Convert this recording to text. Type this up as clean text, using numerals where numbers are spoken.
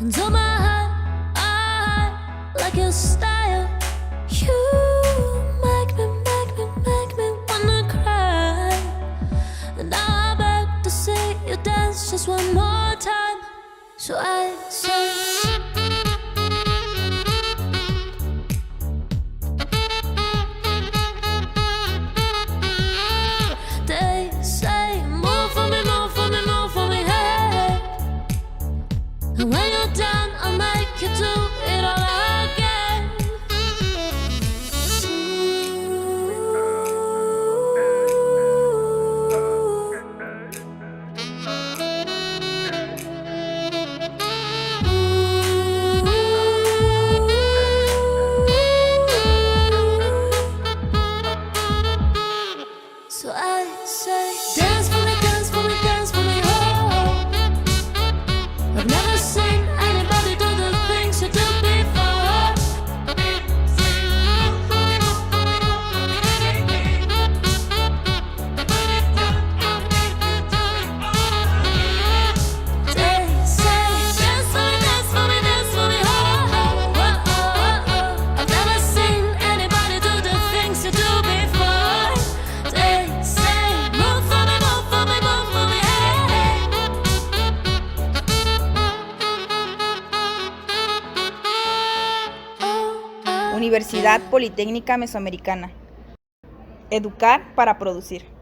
until my heart, I like your style. You make me wanna cry. And now I beg to see you dance just one more time. So I say, they say, move for me, move for me, move for me, hey. And when you're done, I'll make you do it all again. So I say, dance for me, dance for me, dance for me, oh. I've never seen anybody do the things you do before. They say, dance for me, dance for me, dance for me, oh, oh, oh, oh, oh. I've never seen anybody do the things you do before. They say, move for me, move for me, move for me, hey. Universidad Politécnica Mesoamericana. Educar para producir.